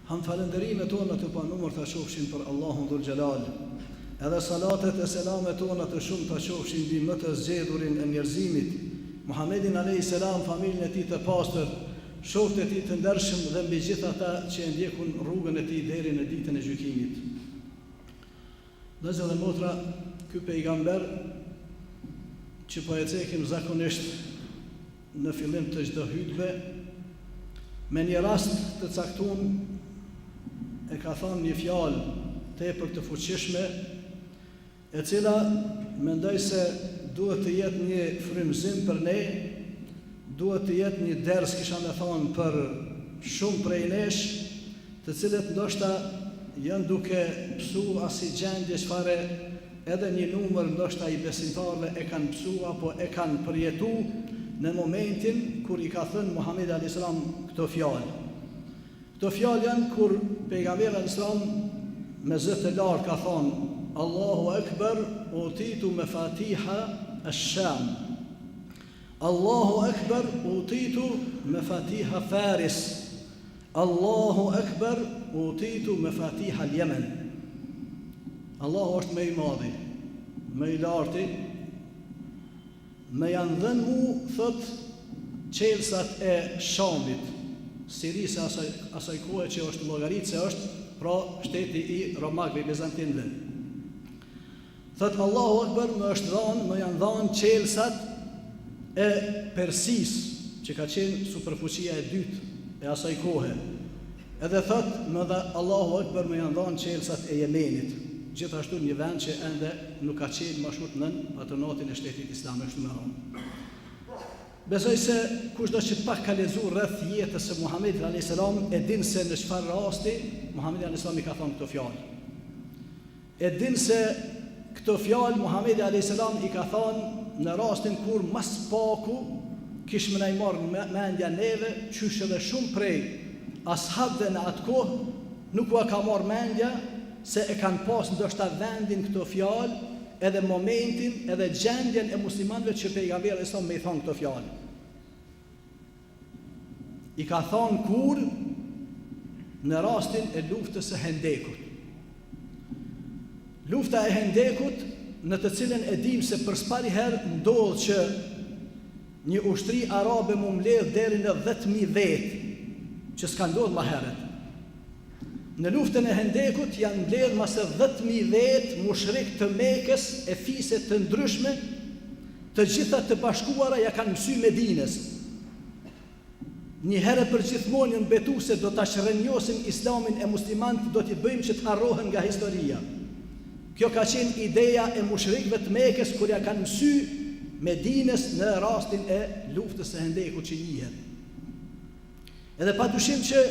Ham falënderimet tona të panumër të shofshin për Allahun Dhul Gjelal, edhe salatet e selamet tona të shumë të shofshin bi më të zgjedhurin e njerëzimit, Muhammedin a.s. familjen e tij të pastër, shokët e tij të ndershëm dhe mbi gjithë ata që e ndjekun rrugën e tij deri në ditën e gjykimit. Vëllezër dhe motra, ky pejgamber që po e cekim zakonisht në fillim të çdo hutbe, me një rast të caktuar e ka thonë një fjalë tepër të fuqishme, e cila mendoj se duhet të jetë një frymëzim për ne, duhet të jetë një ders, kisha me thonë, për shumë prej nesh, të cilët ndoshta janë duke pësu asi gjendje çfarë edhe një numër ndoshta i besimtarëve e kanë pësu apo e kanë përjetu në momentin kur i ka thënë Muhamedi alayhis salam këto fjalë. Këto fjalë janë kur pejgamberi alayhis salam me zë të lartë ka thonë: Allahu Akbar, utitu mafatiha ash-Sham. Allahu Akbar, utitu mafatiha Faris. Allahu Akbar, utitu mafatiha al-Yaman. Allahu është më i madhi, më i larti, me janë dhënë mu, thot, qelsat e Shamit, Sirisë asaj kohe që është llogaritë se është pra shteti i romakëve bizantinëve. Thot Allahu Akbar, më është dhënë, më janë dhënë qelsat e Persisë, që ka qenë superfuqia e dytë e asaj kohe. Edhe thot më dha Allahu Akbar, më janë dhënë qelsat e Yemenit. Gjithashtu një vend që ende nuk ka qenë më shumë nën patronatin e shtetit islam ashtu më radhë. Besoj se kushdo që pak ka lexuar rreth jetës së Muhamedit alayhis salam e din se në çfarë rasti Muhamedi alayhis salam i ka thënë këto fjalë. E din se këto fjalë Muhamedi alayhis salam i ka thënë në rastin kur mas paku kishme na i marrë mendja neve, qysh edhe shumë prej ashabëve në atë kohë nuk u ka marrë mendja se e kanë pas ndoshta vendin këto fjalë, edhe momentin, edhe gjendjen e muslimanëve që pejgamberi sa më i thon këto fjalë. I ka thonë kur në rastin e luftës së Hendekut. Lufta e Hendekut, në të cilën e dim se përspari herë ndodh që një ushtri arabe mu mbledh deri në 10.000 vetë, që s'ka ndodhur më herët. Në luftën e Hendekut janë mbledh mase 10.000 vetë mushrik të Mekës e fise të ndryshme, të gjitha të bashkuara ja kanë mësy Medinës. Një herë për gjithmonë janë betu se do ta shrenjosim islamin e muslimanët, do t'i bëjmë që të harrohen nga historia. Kjo ka qenë ideja e mushrikëve të Mekës kur ja kanë mësy Medinës në rastin e luftës së Hendekut që njihet. Edhe padyshim që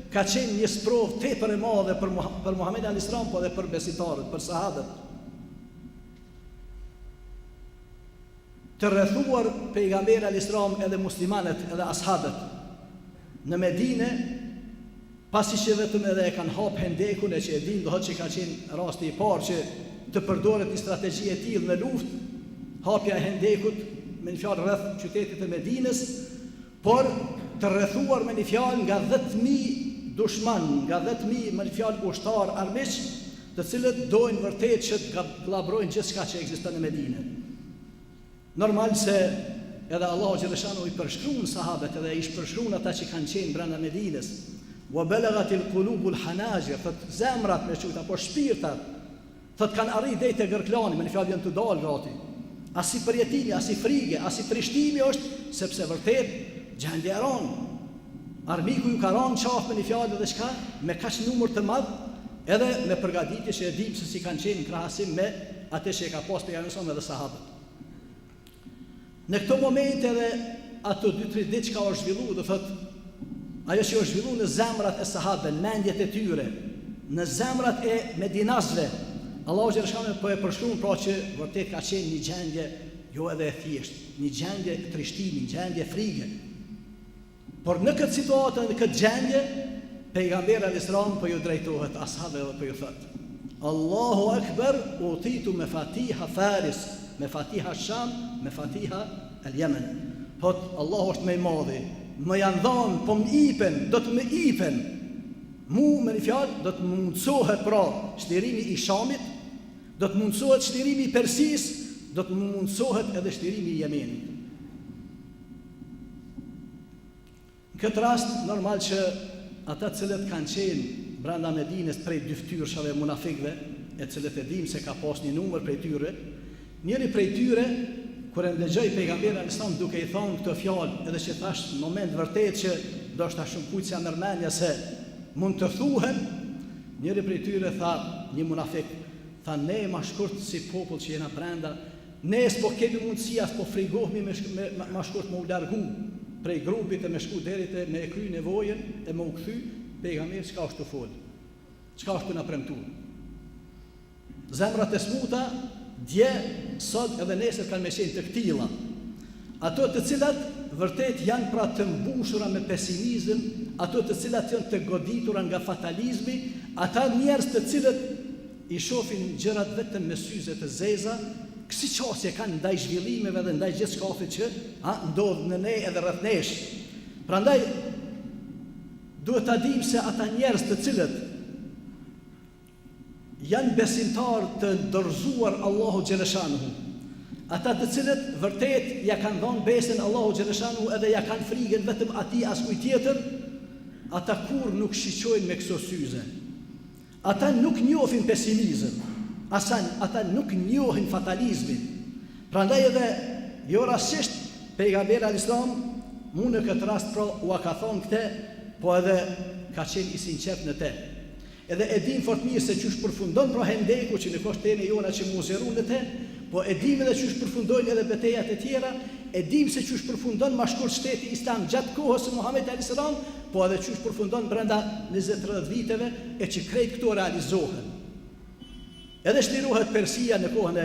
ka qenë një sprovë tepër e madhe për Muhamedit alayhis salam, po edhe për besimtarët, për sahabët. Të rrethuar pejgamberi alayhis salam edhe muslimanët edhe ashabët në Medinë, pasi që vetëm edhe e kanë hap Hendekun, e që e din dohet që ka qenë rasti i parë që të përdoret një strategji e tillë në luftë, hapja e Hendekut me një fjalë rreth qytetit të Medinës, por të rrethuar me një fjalë nga 10.000 dushman, nga 10.000 me një fjalë ushtar armiq, të cilët dojnë vërtet që të gallabrojnë gjithçka që ekziston në Medinë. Normal se edhe Allahu xhaleshanu i përshkruan sahabët edhe i përshkruan ata që kanë qenë brenda Medinës. Wa balaghatil qulubul hanajir, thot zemrat me çuta, po shpirtat thot kanë arrit deri te gërklani, me një fjalë janë të dalë gati. As si përjetimi, as si frige, as si trishtimi është, sepse vërtet gjendja e rënë. Armiku ju ka rënë qafë me një fjalë dhe çka, me kaq numër të madh, edhe me përgatitje që e dim se si kanë qenë në krahasim me atë që e ka pas pejgamberi edhe sahabët. Në këto momente edhe ato 2-3 ditë që ka zhvilluar, do thot ajo që është zhvilluar në zemrat e sahabëve, në mendjet e tyre, në zemrat e medinasve, Allahu xhaleshanu po e përshkruan pra që vërtet ka qenë një gjendje jo edhe e thjeshtë, një gjendje trishtimi, një gjendje frige. Por në këtë situatë, në këtë gjendje, pejgamberi alayhis salam po ju drejtohet ashabëve dhe po ju thot: Allahu Akbar, utitu mafatiha Faris, mafatiha Sham, mafatiha al-Yaman. Po, Allahu është më i madhi, më janë dhënë, po më ipen, do të më ipen. Mu me një fjalë do të mundsohet pra shlirimi i Shamit, do të mundsohet shlirimi i Persis, do të mundsohet edhe shlirimi i Yemenit. Në këtë rast, normal që ata cilët kanë qenë brenda Medinës prej dy ftyrshave munafikëve, e cilët e dim se ka pas një numër prej tyre, njëri prej tyre, kur e ndëgjoi pejgamberin alayhis duke i thonë këtë fjalë, edhe që thash në moment vërtet që do shta shumë kujt si mërmenja se mund të thuhen, njëri prej tyre tha, një munafik, tha ne ma shkurt si popull që jena brenda, ne s'po kemi mundësia, s'po frigohmi ma shkurt më u largu prej grupit e me shku derit e me e kry nevojen e me u kthy, pejgamberi çka është të fol, çka është të na premtu. Zemrat e smuta, dje, sot edhe nesër kanë me qenë të këtilla. Ato të cilat vërtet janë pra të mbushura me pesimizëm, ato të cilat janë të goditura nga fatalizmi, ata njerëz të cilët i shohin gjërat vetëm me syze të zeza, kësi qasje kanë ndaj zhvillimeve dhe ndaj gjithë shkafit që ndodhë në ne edhe rreth nesh. Prandaj, duhet ta dim se ata njerëz të cilët janë besimtar të dorëzuar Allahu xhaleshanuhu, ata të cilët vërtet ja kanë dhënë besën Allahu xhaleshanuhu edhe ja kanë frikën vetëm atij askujt tjetër, ata kur nuk shiqojnë me këso syze. Ata nuk njohin pesimizëm, ata nuk njohin fatalizmin. Prandaj edhe jo rastisht pejgamberi alayhis mu në këtë rast pra u ka thonë këte, po edhe ka qenë i sinqert në te. Edhe e dim fort mirë se çush përfundon pra Hendeku që në koshtene jona që mu zerun në te, po e dim edhe çush përfundojnë edhe betejat e tjera, e dim se çush përfundon ma shkurt shteti islam gjatë kohës së Muhamedit alayhis salam, po edhe çush përfundon brenda 20-30 viteve e që krejt këto realizohen. Edhe shlirohet Persia në kohën e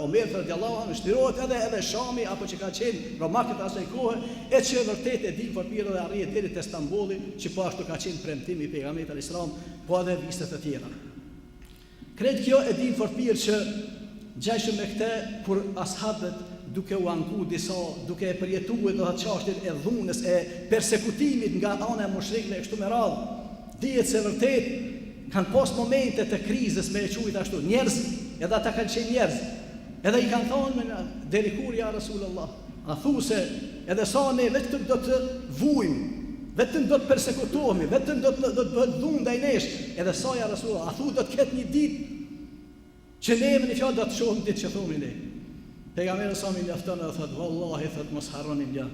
Omerit radhiyallahu anhu, shlirohet edhe Shami apo që ka qenë Romakët asaj kohe, e që vërtet e dim fort mirë dhe arrihet deri te Stambolli, që po ashtu ka qenë premtimi i pejgamberit alayhis salam, po edhe vistet e tjera. Krejt kjo e dim fort mirë që gjajshëm me këte kur ashabët duke u anku disa, duke e përjetuar do të çështjen e dhunës e persekutimit nga ana e mushrikëve kështu me radhë, dihet se vërtet kanë pas momente të krizës me e quajt ashtu, njerëz, edhe ata kanë qenë njerëz, edhe i kanë thonë deri kur ja Rasulullah, a thu se edhe sa ne vetëm do të vujmë, vetëm do të persekutohemi, vetëm do të bëhet dhunë ndaj nesh, edhe sa ja Rasulullah, a thu do të ketë një ditë që ne me një fjalë do të shohim ditë që thomi ne. Pejgamberi sa më njofton edhe thotë, vallahi thotë mos harroni ja.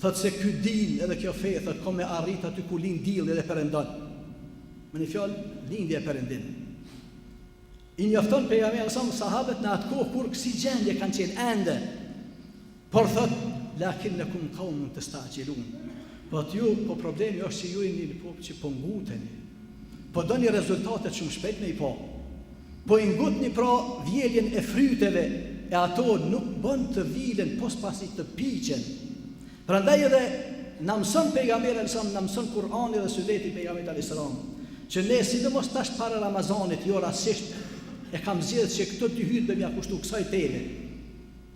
Thotë se ky din edhe kjo fe thotë kom me arrit aty ku lind dielli dhe perëndon. Me një fjalë, lindje e perëndim. I njofton pejgamberi sa sahabët në atë kohë kur kësi gjendje kanë qenë ende. Por thotë, lakinnakum qaumun tastajilun. Po ju, po problemi është që ju jeni një popë që po nguteni. Po doni rezultate shumë shpejt me i po. Po i ngutni pra vjeljen e fryteve e ato nuk bën të vilen pos pasi të piqen. Prandaj edhe na mëson pejgamberi alayhis na mëson Kur'ani dhe suneti pejgamberit alayhis salam, që ne sidomos tash para Ramazanit jo rastisht e kam zgjedhur që këto dy hyrë do m'ia kushtu kësaj teme.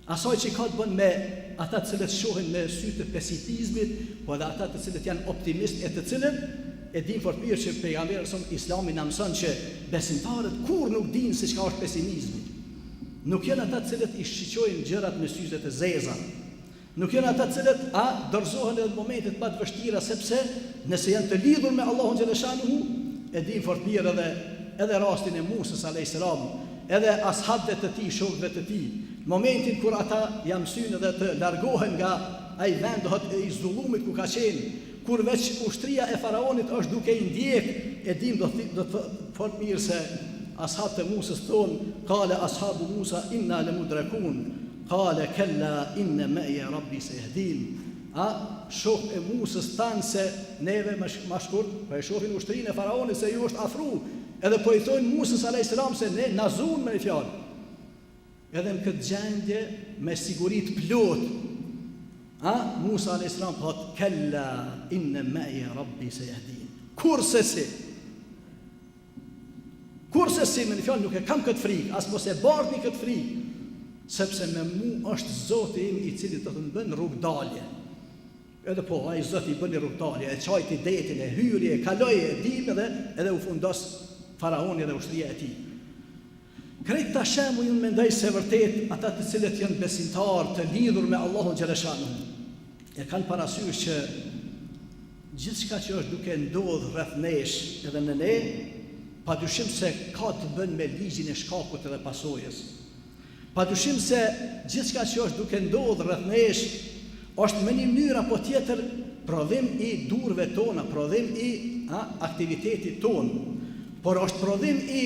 Asaj që ka të bën me ata të cilët shohin me sy të pesimizmit, po edhe ata të cilët janë optimistë e të cilët e din fort mirë që pejgamberi son Islami na mëson që besimtarët kur nuk dinë se çka është pesimizmi. Nuk janë ata të cilët i shiqojnë gjërat me syze të zeza. Nuk janë ata të cilët dorëzohen edhe në momentet më të vështira, sepse nëse janë të lidhur me Allahun xhaleshanuhu, e din fort mirë edhe rastin e Musës alayhis salam, edhe ashabët e tij, shokëve të tij, momentin kur ata janë mësuar edhe të largohen nga ai vend i zullumit ku ka qenë, kur veç ushtria e faraonit është duke i ndjek, e dim do të fort mirë se ashabët e Musës thonë, qala ashabu Musa inna lamudrakun, qala kalla inna ma'a rabbi sayahdin. Shok e Musës tanë se neve më shkurt, po e shohin ushtrinë e faraonit se ju është afru, edhe po i thonë Musës alayhis salam se ne na zun me një fjalë. Edhe në këtë gjendje me siguri të plot, Musa alayhis salam thotë kalla inna ma'a rabbi sayahdin. Kurse si me një fjalë nuk e kam këtë frikë, as mos e bardhni këtë frikë, sepse me mu është Zoti im i cili do të më bën rrugë dalje. Edhe po, ai Zoti I bëni rrugtarje, e çajti detin, e hyri, e kaloi, e dim edhe u fundos faraoni dhe ushtria e tij. Krejt ta shembull unë mendoj se vërtet ata të cilët janë besimtarë të lidhur me Allahun xhaleshanu e kanë parasysh që gjithçka që është duke ndodhur rreth nesh edhe në ne, padyshim se ka të bën me ligjin e shkakut edhe pasojës. Padyshim se gjithçka që është duke ndodhur rreth nesh është me një mënyrë apo tjetër prodhim I durve tona, prodhim I aktivitetit ton, por është prodhim I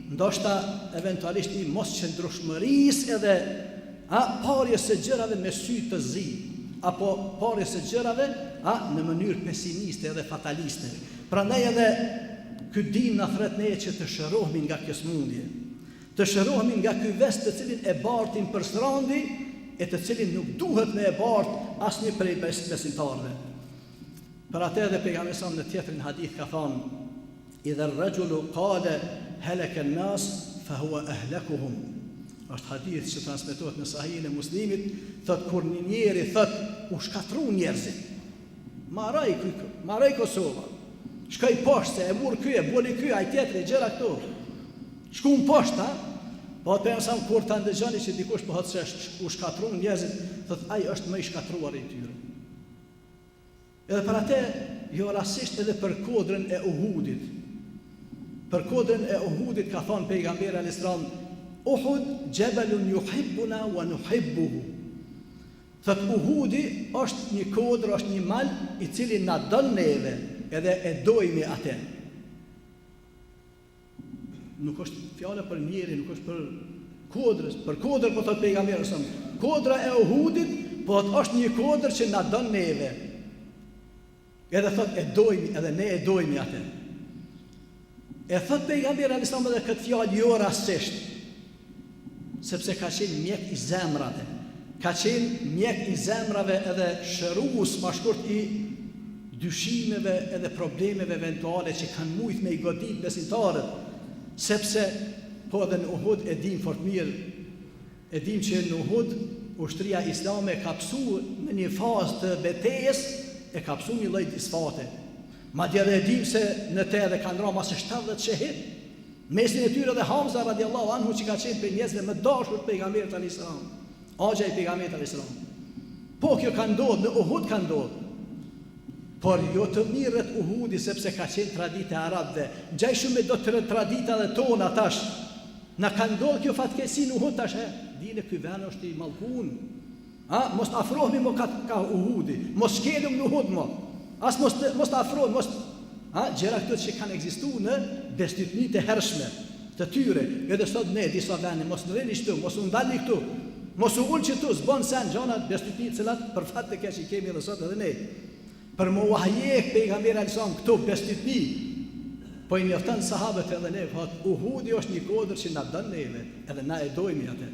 ndoshta eventualisht I mos qëndrueshmërisë edhe parjes së gjërave me sy të zi, apo parjes së gjërave në mënyrë pesimiste edhe fataliste. Prandaj edhe ky din na thret ne që të shërohemi nga kjo smundje, të shërohemi nga ky vest të cilin e bartin për srandi e të cilin nuk duhet me e bart asnjë prej besimtarëve. Për atë edhe pejgamberi sa në tjetrin hadith ka thënë: "Idha ar-rajulu qala halaka an-nas fa huwa ahlakuhum." Është hadith që transmetohet në Sahihin e Muslimit, thot kur një njeri thot u shkatru njerëzit. Marraj Kosova. Shkoj poshtë, e mur ky, e boli ky, ai tjetri, gjëra këtu. Shkuën poshtë, po të sa kur ta ndëgjoni që dikush po thotë se u shkatru njerëzit, thot ai është më I shkatruar I tyre. Edhe për atë, jo rastisht edhe për kodrën e Uhudit. Për kodrën e Uhudit ka thonë pejgamberi alayhis salam: "Uhud jabalun yuhibbuna wa nuhibbuhu." Thot Uhudi është një kodër, është një mal I cili na don neve edhe e dojmë atë. Nuk është fjala për njeri, nuk është për kodrës, për kodër po thot pejgamberi sa. Kodra e Uhudit po është një kodër që na don neve. Edhe thot e dojmë, edhe ne e dojmë atë. E thot pejgamberi alayhis salam edhe këtë fjalë jo rastisht, sepse ka qenë mjek I zemrave, ka qenë mjek I zemrave edhe shërues ma shkurt I dyshimeve edhe problemeve eventuale që kanë mujt me I godit besimtarët, sepse po edhe në Uhud e dim fort mirë, e dim që në Uhud ushtria islame ka psu në një fazë të betejës, e ka psu një lloj disfate. Madje edhe e dim se në te edhe kanë ra mas 70 shehid, mesin e tyre dhe Hamza radiallahu anhu që ka qenë për njerëzve më dashur të pejgamberit alayhis salam, agja I pejgamberit alayhis salam. Po kjo ka ndodhur, në Uhud ka ndodhur. Por jo të mirët Uhudi sepse ka qenë traditë e arabëve. Gjaj shumë do të tradita dhe tona tash. Na ka ndodhur kjo fatkesi në Uhud tash. Dile ky vend është I mallkun. Mos afrohemi mo ka Uhudi. Mos shkelum në Uhud mo. As mos afrohemi, mos gjëra këto që kanë ekzistuar në besdytnitë e hershme të tyre. Edhe sot ne disa vende mos ndreni këtu, mos u ndalni këtu. Mos u ulçi këtu, s'bën sen gjona besdytnitë cilat për fat të keq I kemi edhe sot edhe ne. Për më wahjek pejgamberi alayhis salam këto besdytni, po I njofton sahabët edhe ne, thot Uhudi është një kodër që na don neve, edhe na e dojmë atë.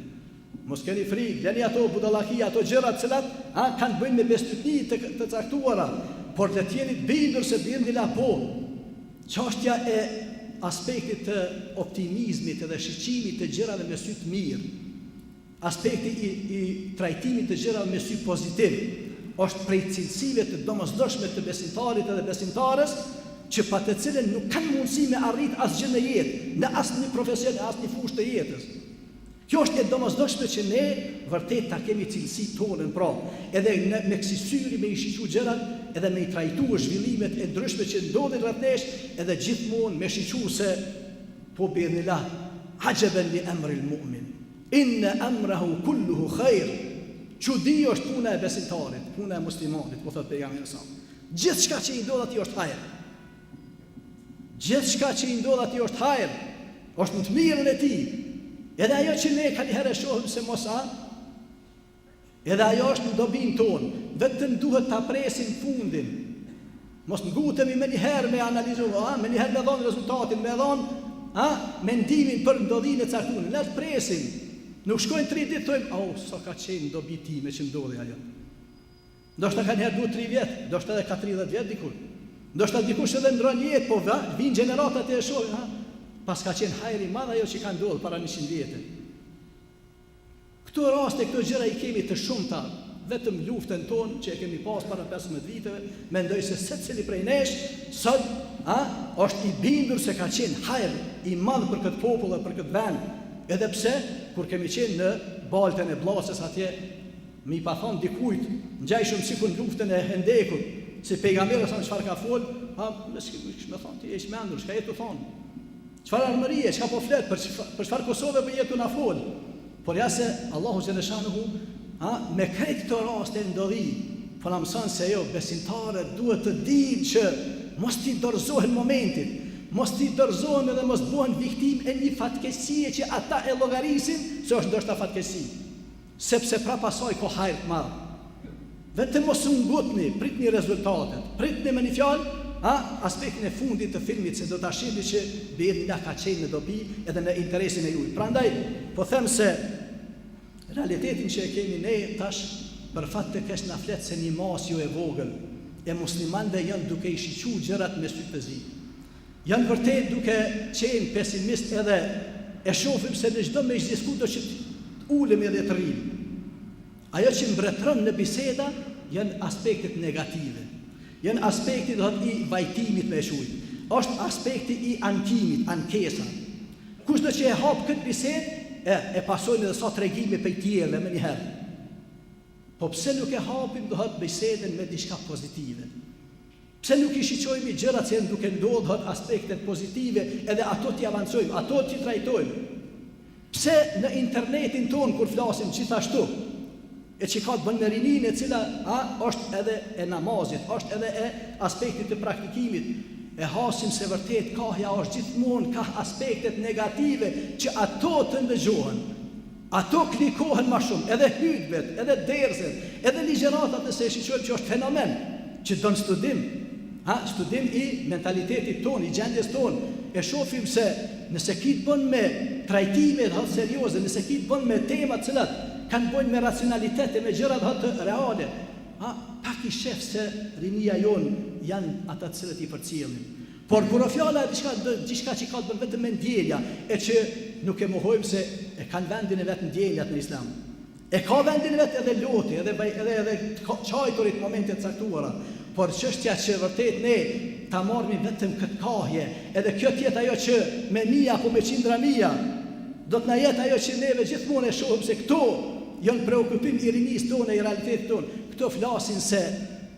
Mos keni frikë, lani ato budallaki, ato gjëra të cilat kanë bënë me besdytni të caktuara, por le të jeni bindur se bindin apo. Çështja e aspektit të optimizmit edhe shiqimit të gjërave me sy të mirë, aspekti I trajtimit të gjërave me sy pozitiv, është prej cilësive të domosdoshme të besimtarit edhe besimtarës, që pa të cilën nuk kanë mundësi me arrit asgjë në jetë, në asnjë profesion, asnjë fushë të jetës. Kjo është e domosdoshme që ne vërtet ta kemi cilësitë tona pra, edhe me kësi syri me I shiqu gjërat, edhe me I trajtu zhvillimet e ndryshme që ndodhin rreth nesh, edhe gjithmonë me shiqu se po bi'idhnillah, ajaban li amri al-mu'min, inna amrahu kulluhu khair. Çudi është puna e besimtarit, puna e muslimanit, po thot pejgamberi sa. Gjithçka që I ndodh atij është hajër. Gjithçka që I ndodh atij është hajër, është në të mirën e tij. Edhe ajo që ne kanjëherë shohim se mos edhe ajo është në dobin tonë, vetëm duhet ta presim fundin. Mos ngutemi më njëherë me analizu, më njëherë me dhënë rezultatin, me dhënë mendimin për ndodhinë e caktuar. Le të presim. Nuk shkojnë 3 ditë thojmë, sa ka qenë dobi time që ndodhi ajo. Ndoshta kanë herë 2-3 vjet, ndoshta edhe 40 vjet dikur. Ndoshta dikush edhe ndron jetë, po vijnë gjeneratat e shohin, pas ka qenë hajri madh ajo që ka ndodhur para 100 vjetë. Këto raste, këto gjëra I kemi të shumta Vetëm luftën tonë që e kemi pas para 15 viteve, mendoj se secili prej nesh sot është i bindur se ka qenë hajër i madh për këtë popull dhe për këtë vend. Edhe pse kur kemi qenë në baltën e Bllacës atje, mi pa thonë dikujt, ngjajshëm sikur në luftën e Hendekut, si pejgamberi sa çfarë ka fol, më thonë ti je i mendur, çka jetu thon? Çfarë armërie, çka po flet për çfarë Kosovë po jetu na fol? Por ja se Allahu xhaleshanuhu me këtë këto raste ndodhi, po na mëson se jo besimtarët duhet të dinë që mos t'i dorëzohen momentit, mos t'i dorëzohen edhe mos bëhen viktim e një fatkesie që ata e llogarisin se është ndoshta fatkesi, sepse pra pasoj ko hajër të madh. Vetëm mos u ngutni, pritni rezultatet, pritni me një fjalë aspektin e fundit të filmit se do ta shihni që bie nga ka qenë në dobi edhe në interesin e juaj. Prandaj po them se realitetin që e kemi ne tash për fat të kesh na flet se një masë e vogël e muslimanëve janë duke i shiqur gjërat me sy të zi. Janë vërtet duke qenë pesimist edhe e shohim se në çdo mezhdisku do që ulemi edhe të rrim. Ajo që mbretëron në biseda janë aspektet negative. Janë aspekti do të i vajtimit me shujt. Është aspekti i ankimit, ankesa. Kushdo që e hap këtë bisedë e pasojnë edhe sa tregime për tjerë me njëherë. Po pse nuk e hapim do të bisedën me diçka pozitive? Pse nuk i shiqojmë gjërat që janë duke ndodhur aspektet pozitive edhe ato t'i avancojmë, ato t'i trajtojmë? Pse në internetin ton kur flasim gjithashtu e që ka të bënë me rinin e cila është edhe e namazit, është edhe e aspektit të praktikimit, e hasim se vërtet kahja është gjithmonë ka aspektet negative që ato të ndëgjohen, ato klikohen ma shumë, edhe hutbet, edhe derzet, edhe ligjeratat nëse e shiqojmë që është fenomen që donë studim, studim i mentalitetit ton, i gjendjes ton, e shofim se nëse kitë bën me trajtime dhe serioze, nëse kitë bën me temat cilat kanë bën me racionalitet e me gjëra të reale, pak i shef se rinia jonë janë ata të cilët i përcjellin. Por kur fjala diçka që ka të bën vetëm me ndjenja, e që nuk e mohojmë se e kanë vendin e vetë ndjenjat në Islam. E ka vendin e vetë edhe loti, edhe qajturit momentet caktuara. Por çështja që vërtet ne ta marrim vetëm këtë kahje, edhe kjo tjetë ajo që me mia apo me qindra mia, do të na jetë ajo që neve gjithmonë e shohim se këto janë preokupim i rinisë tonë, i realitetit tonë. Këto flasin se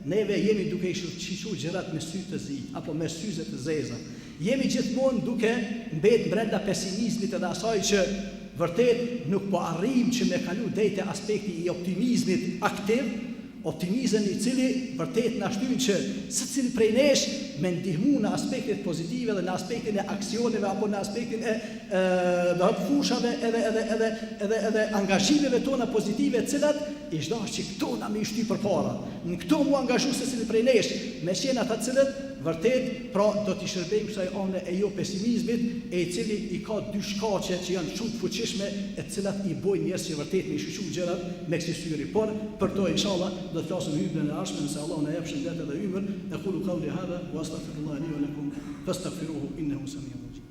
neve jemi duke i shiqur gjërat me sy të zi, apo me syze të zeza. Jemi gjithmonë duke mbet brenda pesimizmit edhe asaj që vërtet nuk po arrim që me kalu dejte aspekti i optimizmit aktiv, optimizëm i cili vërtet na shtyn që secili prej nesh me ndihmu në aspektet pozitive dhe në aspektin e aksioneve apo në aspektin e fushave edhe angazhimeve tona pozitive, cilat i shdash që këto na me shty përpara. Në këto mu angazhu secili prej nesh me qenë ata cilët vërtet pra do t'i shërbejmë kësaj ane e jo pesimizmit, e i cili i ka dy shkaqe që janë shumë të fuqishme, e cilat i bojnë njerëz që vërtet me i shiqur gjërat me kësi syri. Por për to inshallah do të flasim hyrjen e ardhshme, nëse Allah na jep shëndet edhe ymër. Aqulu qawli hadha wa astaghfirullaha li wa lakum fastaghfiruhu innahu samiun mujib.